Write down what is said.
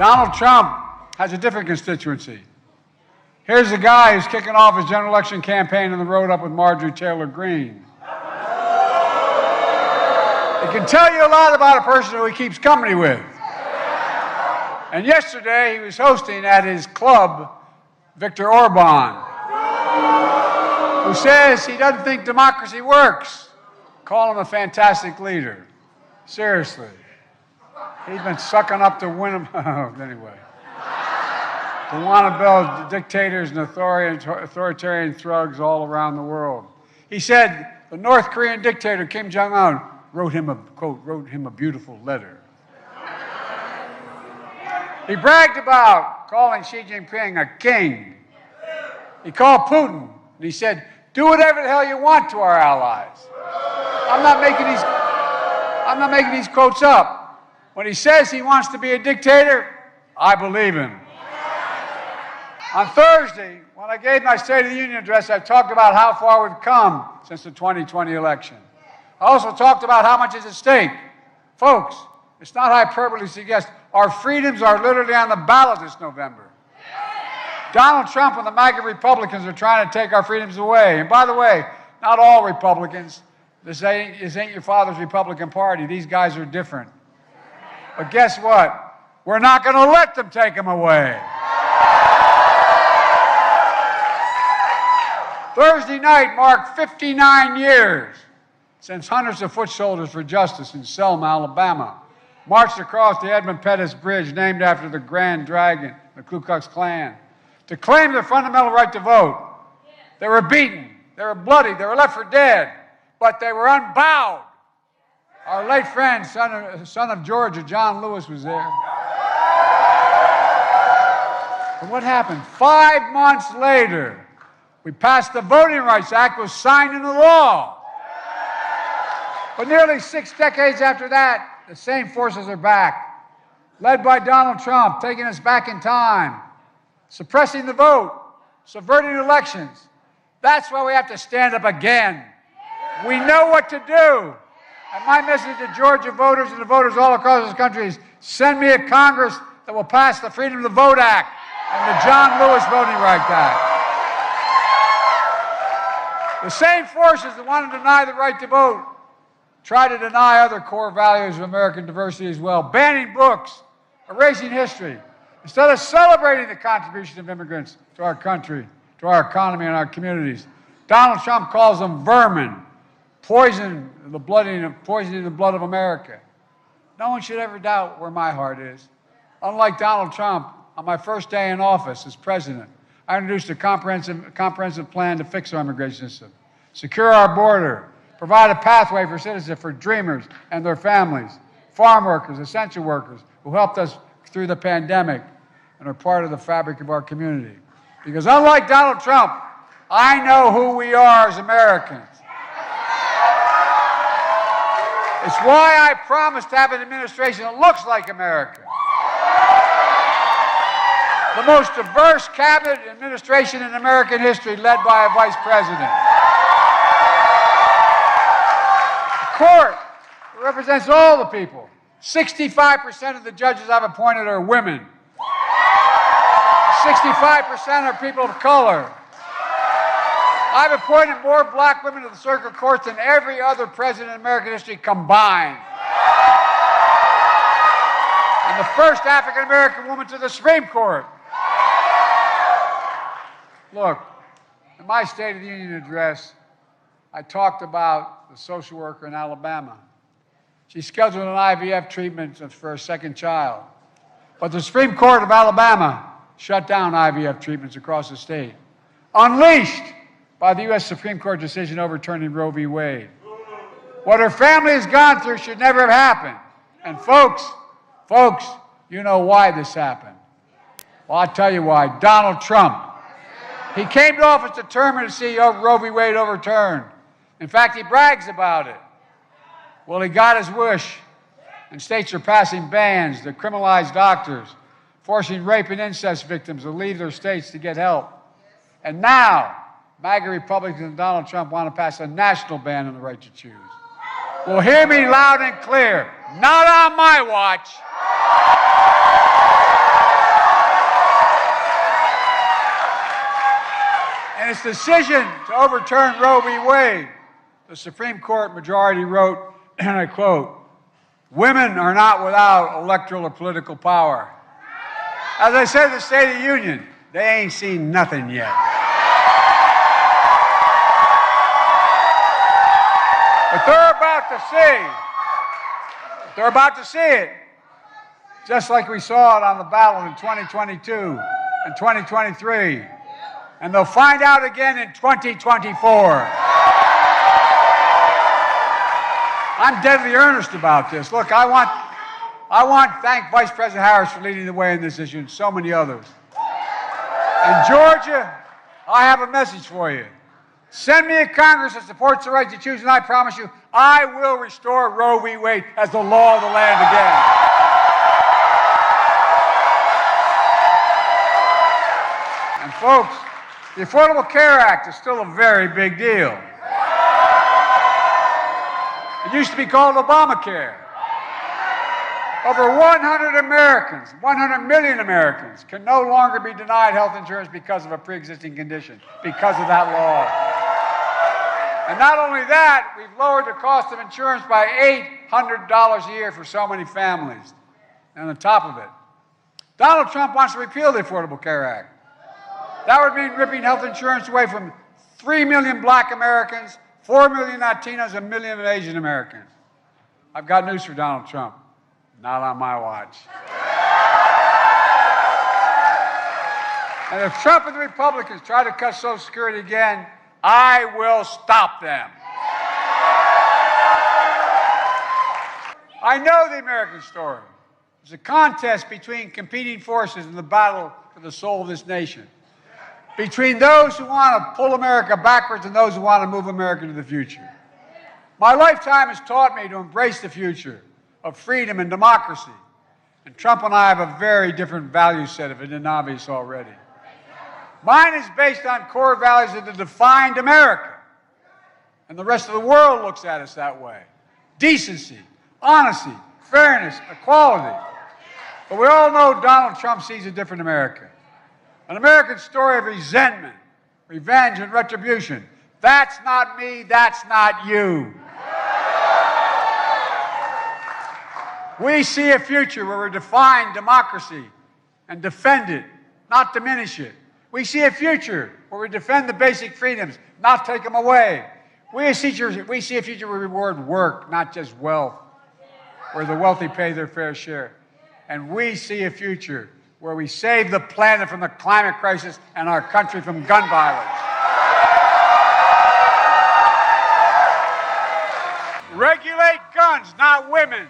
Donald Trump has a different constituency. Here's the guy who's kicking off his general election campaign on the road up with Marjorie Taylor Greene. It can tell you a lot about a person who he keeps company with. And yesterday, he was hosting at his club Viktor Orban, who says he doesn't think democracy works. Call him a fantastic leader. Seriously. He's been sucking up to anyway. The wannabe dictators and authoritarian thugs all around the world. He said the North Korean dictator Kim Jong-un wrote him a beautiful letter. He bragged about calling Xi Jinping a king. He called Putin, and he said, do whatever the hell you want to our allies. I'm not making these quotes up. When he says he wants to be a dictator, I believe him. On Thursday, when I gave my State of the Union address, I talked about how far we've come since the 2020 election. I also talked about how much is at stake. Folks, it's not hyperbole to suggest our freedoms are literally on the ballot this November. Donald Trump and the MAGA Republicans are trying to take our freedoms away. And by the way, not all Republicans. This ain't your father's Republican Party. These guys are different. But guess what? We're not going to let them take them away. Thursday night marked 59 years since hundreds of foot soldiers for justice in Selma, Alabama, marched across the Edmund Pettus Bridge, named after the Grand Dragon, the Ku Klux Klan, to claim their fundamental right to vote. They were beaten, they were bloody, they were left for dead, but they were unbowed. Our late friend, son of Georgia, John Lewis, was there. But what happened? 5 months later, we passed the Voting Rights Act, was signed into law. But nearly 6 decades after that, the same forces are back, led by Donald Trump, taking us back in time, suppressing the vote, subverting elections. That's why we have to stand up again. We know what to do. And my message to Georgia voters and to voters all across this country is send me a Congress that will pass the Freedom to Vote Act and the John Lewis Voting Rights Act. The same forces that want to deny the right to vote try to deny other core values of American diversity as well, banning books, erasing history, instead of celebrating the contribution of immigrants to our country, to our economy and our communities. Donald Trump calls them vermin, poisoning the blood of America. No one should ever doubt where my heart is. Unlike Donald Trump, on my first day in office as president, I introduced a comprehensive plan to fix our immigration system, secure our border, provide a pathway for citizens, for dreamers and their families, farm workers, essential workers who helped us through the pandemic and are part of the fabric of our community. Because unlike Donald Trump, I know who we are as Americans. It's why I promised to have an administration that looks like America. The most diverse cabinet administration in American history, led by a vice president. A court that represents all the people. 65% of the judges I've appointed are women. 65% are people of color. I've appointed more black women to the circuit courts than every other president in American history combined. And the first African-American woman to the Supreme Court. Look, in my State of the Union address, I talked about the social worker in Alabama. She scheduled an IVF treatment for her second child. But the Supreme Court of Alabama shut down IVF treatments across the state, unleashed by the U.S. Supreme Court decision overturning Roe v. Wade. What her family has gone through should never have happened. And folks, you know why this happened. Well, I'll tell you why. Donald Trump. He came to office determined to see Roe v. Wade overturned. In fact, he brags about it. Well, he got his wish, and states are passing bans that criminalize doctors, forcing rape and incest victims to leave their states to get help. And now, MAGA Republicans and Donald Trump want to pass a national ban on the right to choose. Well, hear me loud and clear. Not on my watch. In its decision to overturn Roe v. Wade, the Supreme Court majority wrote, and I quote, "Women are not without electoral or political power." As I said in the State of the Union, they ain't seen nothing yet. But they're about to see. They're about to see it, just like we saw it on the ballot in 2022 and 2023. And they'll find out again in 2024. I'm deadly earnest about this. Look, I want to thank Vice President Harris for leading the way in this issue and so many others. In Georgia, I have a message for you. Send me a Congress that supports the right to choose, and I promise you, I will restore Roe v. Wade as the law of the land again. And folks, the Affordable Care Act is still a very big deal. It used to be called Obamacare. Over 100 million Americans can no longer be denied health insurance because of a pre-existing condition, because of that law. And not only that, we've lowered the cost of insurance by $800 a year for so many families. And on top of it, Donald Trump wants to repeal the Affordable Care Act. That would mean ripping health insurance away from 3 million black Americans, 4 million Latinos, and 1 million Asian Americans. I've got news for Donald Trump. Not on my watch. And if Trump and the Republicans try to cut Social Security again, I will stop them. I know the American story. It's a contest between competing forces in the battle for the soul of this nation. Between those who want to pull America backwards and those who want to move America to the future. My lifetime has taught me to embrace the future of freedom and democracy. And Trump and I have a very different value set, if it isn't obvious already. Mine is based on core values that have defined America. And the rest of the world looks at us that way. Decency, honesty, fairness, equality. But we all know Donald Trump sees a different America. An American story of resentment, revenge, and retribution. That's not me, that's not you. We see a future where we define democracy and defend it, not diminish it. We see a future where we defend the basic freedoms, not take them away. We see a future where we reward work, not just wealth, where the wealthy pay their fair share. And we see a future where we save the planet from the climate crisis and our country from gun violence. Regulate guns, not women.